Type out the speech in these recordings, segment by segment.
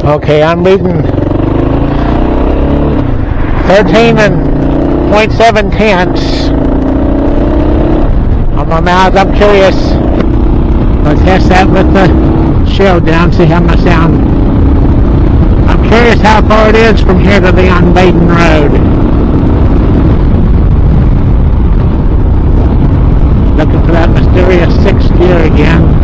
Okay, I'm reading 13 and 0.7 tenths on my mouth. I'm curious. I'll test that with the shield down, see how my sound. I'm curious how far it is from here to the Baden Road. Looking for that mysterious 6th gear again.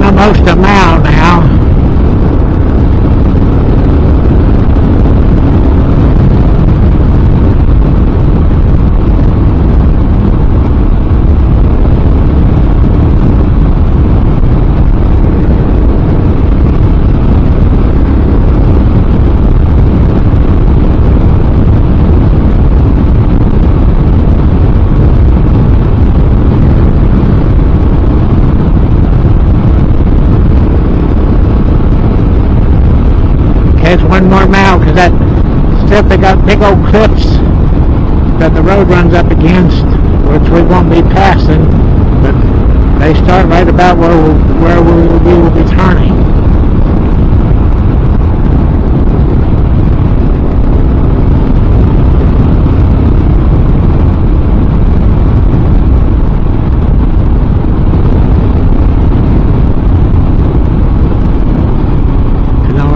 Almost a mile now. It's one more mile because that strip, they got big old cliffs that the road runs up against, which we won't be passing, but they start right about where we will be turning.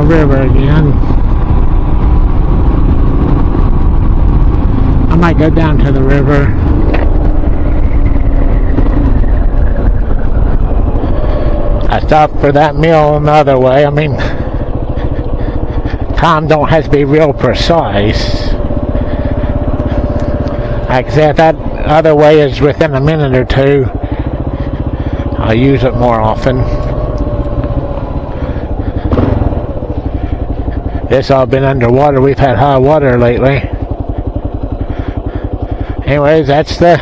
River again. I might go down to the river. I stopped for that meal another way. I mean, time don't have to be real precise. Like I said, that other way is within a minute or two. I'll use it more often. It's all been underwater. We've had high water lately. Anyways, that's the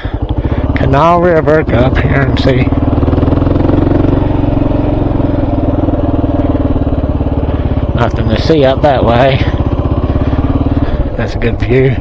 Canal River. Go up here and see. Nothing to see up that way. That's a good view.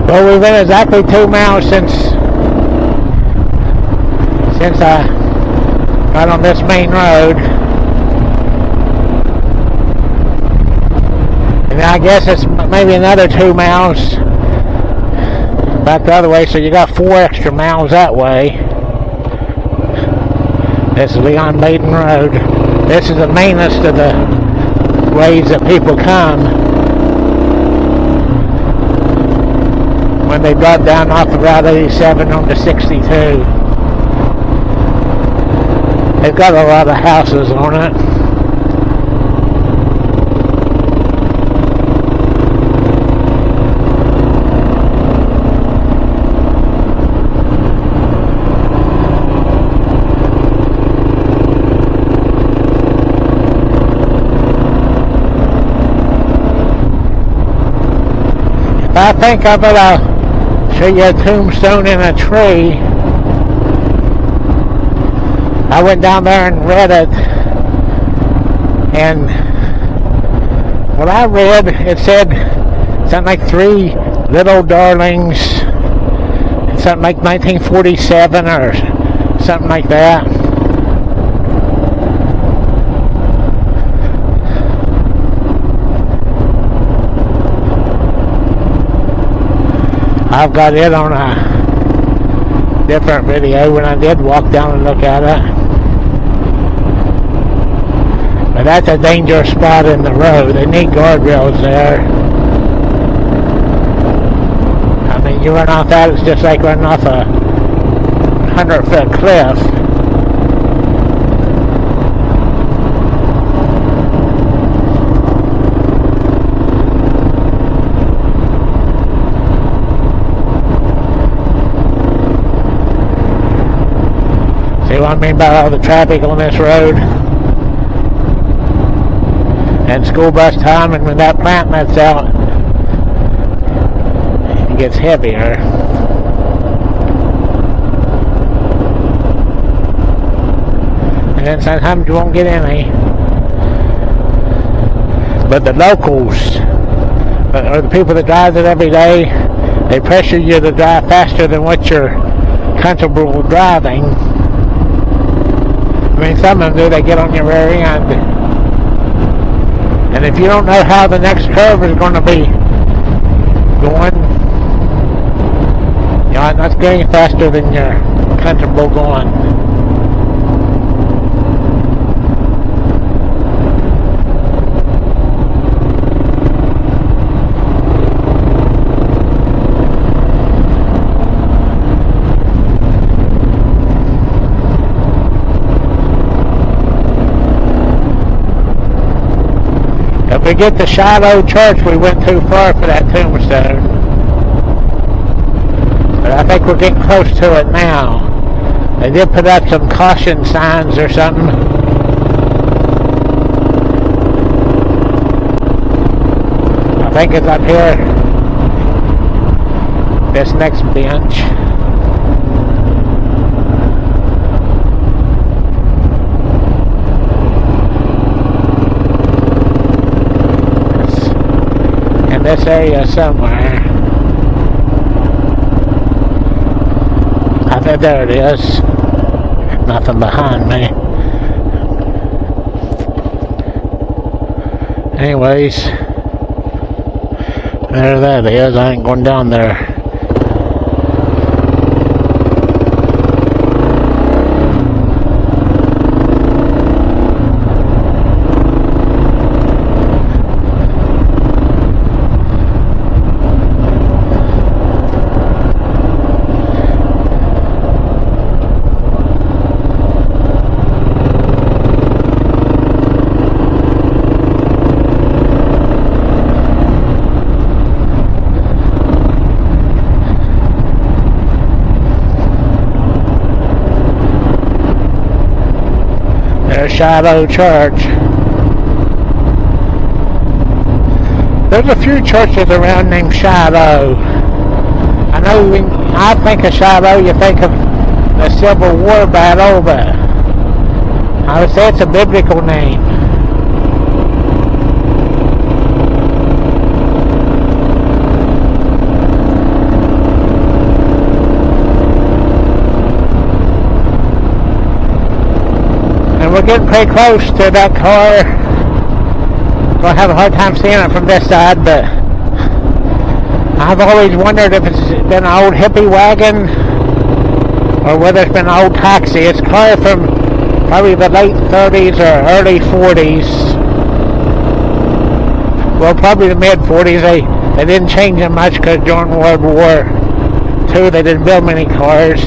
Well, we've been exactly 2 miles since I got on this main road. And I guess it's maybe another 2 miles back the other way, so you got 4 extra miles that way. This is Leon Baden Road. This is the mainest of the ways that people come when they drive down off of Route 87 onto 62. They've got a lot of houses on it. I think I'm gonna show you a tombstone in a tree. I went down there and read it, and what I read, it said something like 3 little darlings, something like 1947 or something like that. I've got it on a different video when I did walk down and look at it. But that's a dangerous spot in the road. They need guardrails there. I mean, you run off that, it's just like running off a 500-foot cliff. See what I mean by all the traffic on this road? And school bus time, and when that plant lets out, it gets heavier. And then sometimes you won't get any. But the locals, or the people that drive it every day, they pressure you to drive faster than what you're comfortable driving. I mean, some of them do, they get on your rear end. And if you don't know how the next curve is going to be going, you're not going faster than you're comfortable going. If we get to Shiloh Church, we went too far for that tombstone. But I think we're getting close to it now. They did put up some caution signs or something. I think it's up here. This next bench. This area somewhere. I think there it is. Nothing behind me. Anyways, there that is. I ain't going down there. Shiloh Church. There's a few churches around named Shiloh. I know when I think of Shiloh, you think of the Civil War battle, but I would say it's a biblical name. We're getting pretty close to that car. Gonna have a hard time seeing it from this side, but I've always wondered if it's been an old hippie wagon or whether it's been an old taxi. It's a car from probably the late 30s or early 40s. Well, probably the mid 40s. They didn't change them much because during World War II they didn't build many cars.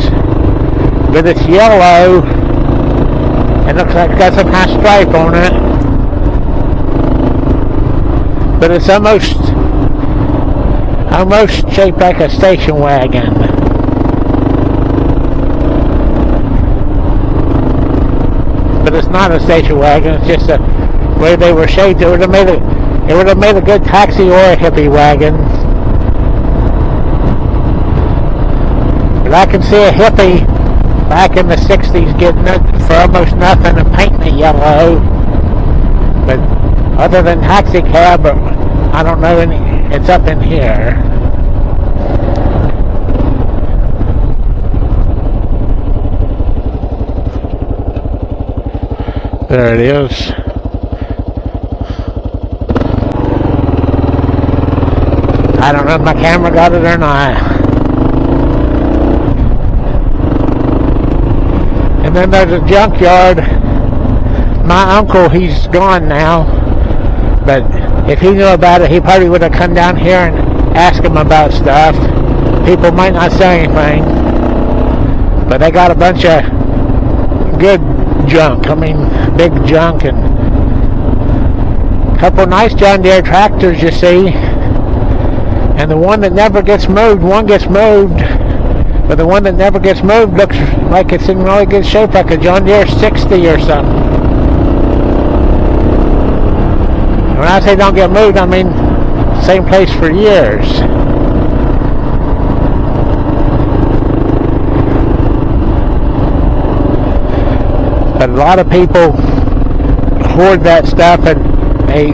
But it's yellow. It looks like it's got some kind of stripe on it. But it's almost shaped like a station wagon. But it's not a station wagon, it's just the way they were shaped. It would have made a good taxi or a hippie wagon. But I can see a hippie back in the 60s getting it for almost nothing and painting it yellow. But other than taxi cab, I don't know any. It's up in here. There it is. I don't know if my camera got it or not. And then there's a junkyard. My uncle, he's gone now, but if he knew about it, he probably would have come down here and asked him about stuff. People might not say anything, But they got a bunch of good junk. I mean, big junk, and a couple nice John Deere tractors, you see. And the one that never gets moved, one gets moved, but the one that never gets moved looks like it's in really good shape, like a John Deere 60 or something. And when I say don't get moved, I mean same place for years. But a lot of people hoard that stuff, and they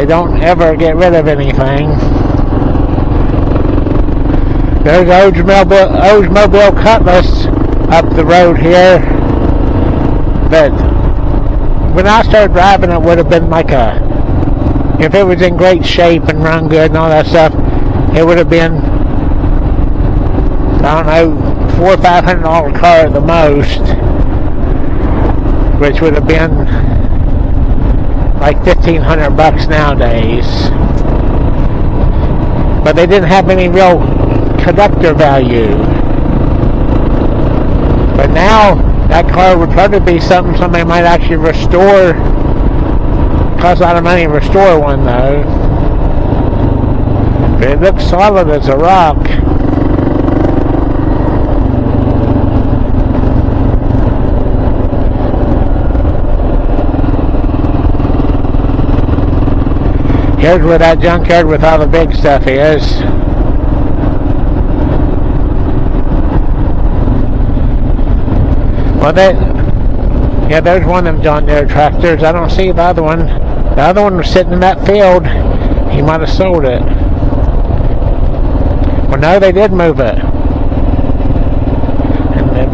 don't ever get rid of anything. There's Oldsmobile Cutlass up the road here, but when I started driving it would have been like if it was in great shape and run good and all that stuff, it would have been, I don't know, $400 or $500 car at the most, which would have been like $1,500 nowadays. But they didn't have any real conductor value. But now that car would probably be something somebody might actually restore. Costs a lot of money to restore one though. But it looks solid as a rock. Here's where that junkyard with all the big stuff is. Well, yeah, there's one of them John Deere tractors. I don't see the other one. The other one was sitting in that field. He might have sold it. Well, no, they did move it.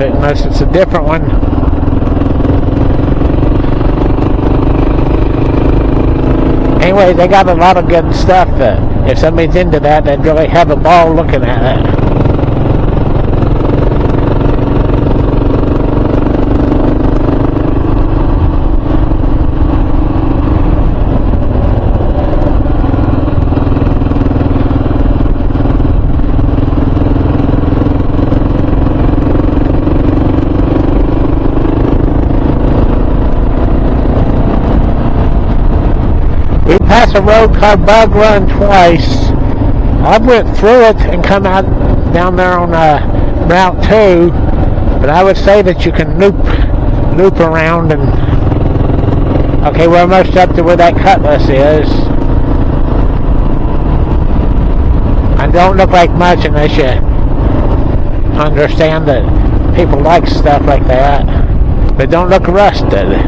Unless it's a different one. Anyway, they got a lot of good stuff that if somebody's into that, they'd really have a ball looking at it. We passed a road called Bug Run twice. I went through it and come out down there on Route 2, but I would say that you can loop around and... Okay, we're almost up to where that Cutlass is. I don't look like much unless you understand that people like stuff like that, but don't look rusted.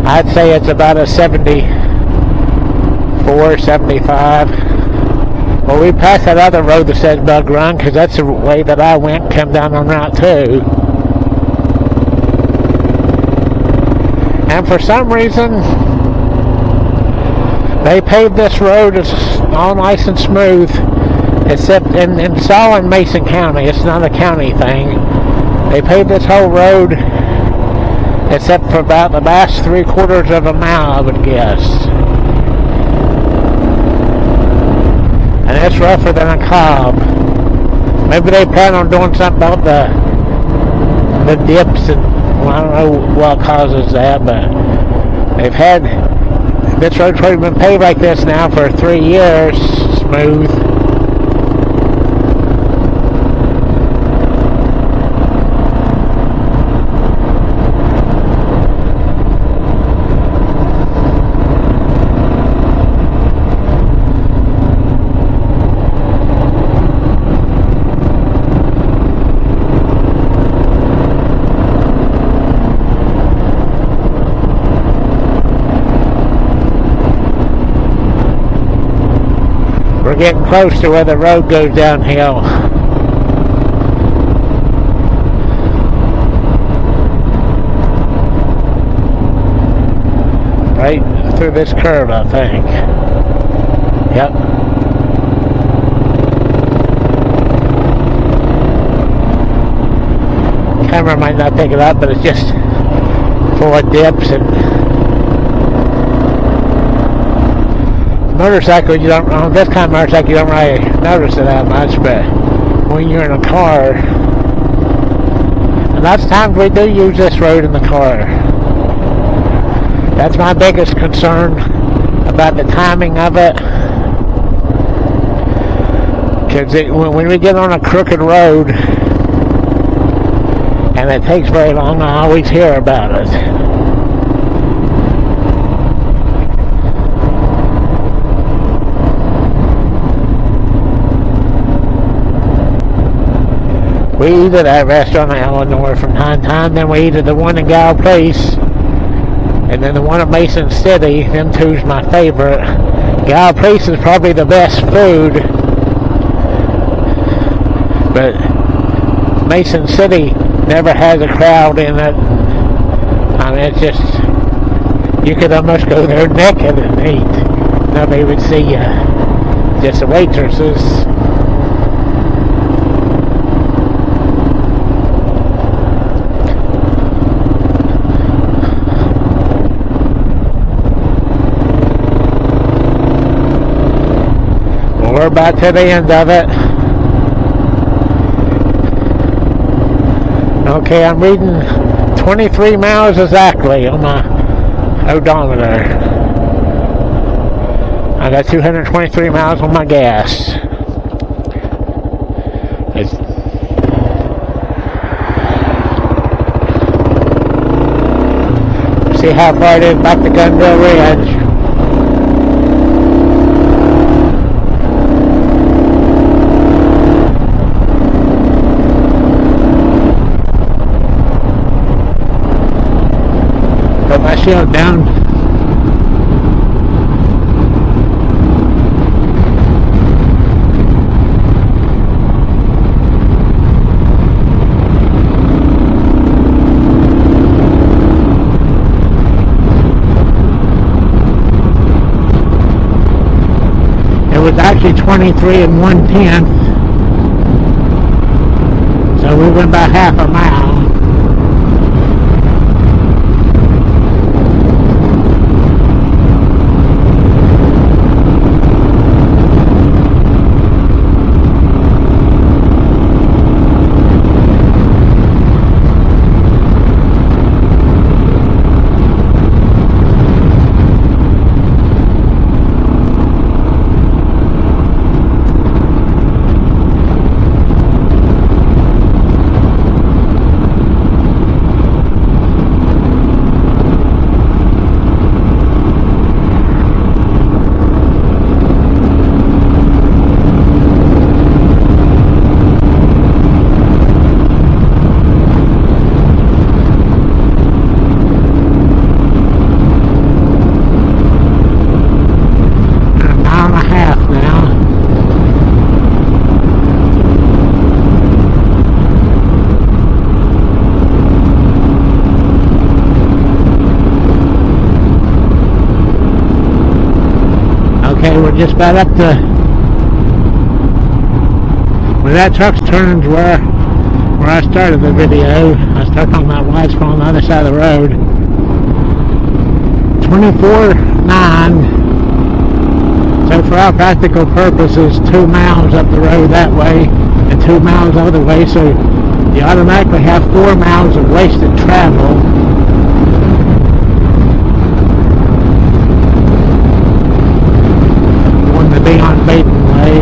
I'd say it's about a 74, 75. Well, we passed that other road that says Bug Run, because that's the way that I went, come down on Route 2. And for some reason, they paved this road as all nice and smooth, except it's all in Mason County. It's not a county thing. They paved this whole road except for about the last 3/4 of a mile, I would guess. And it's rougher than a cob. Maybe they plan on doing something about the dips, and well, I don't know what causes that, but they've had this road's probably been paved like this now for 3 years, smooth. We're getting close to where the road goes downhill. Right through this curve, I think. Yep. Camera might not pick it up, but it's just full of dips and motorcycle, you don't, on this kind of motorcycle, you don't really notice it that much, but when you're in a car, and lots of times we do use this road in the car. That's my biggest concern about the timing of it. Because when we get on a crooked road, and it takes very long, I always hear about it. We eat at that restaurant in Illinois from time to time, then we eat at the one in Gal Place, and then the one at Mason City. Them two's my favorite. Gal Place is probably the best food, but Mason City never has a crowd in it. I mean, it's just, you could almost go there naked and eat. Nobody would see you. Just the waitresses. We're about to the end of it. Okay, I'm reading 23 miles exactly on my odometer. I got 223 miles on my gas. See how far it is back to Gunville Ridge. Put my shield down. It was actually 23 1/10, so we went about half a mile. Okay, we're just about up to where that truck turns where I started the video. I started talking about wide spot on the other side of the road. 24.9. So for our practical purposes, 2 miles up the road that way and 2 miles the other way. So you automatically have 4 miles of wasted travel. On Baton Way.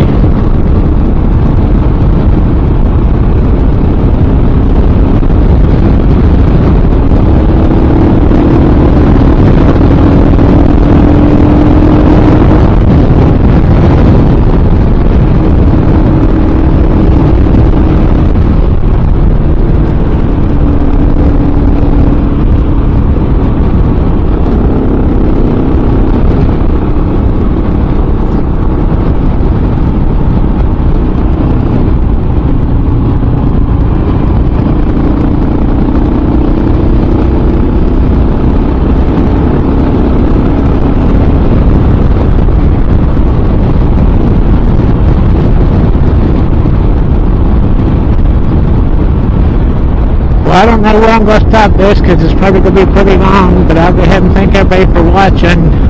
I don't know where I'm going to stop this because it's probably going to be pretty long, but I'll go ahead and thank everybody for watching.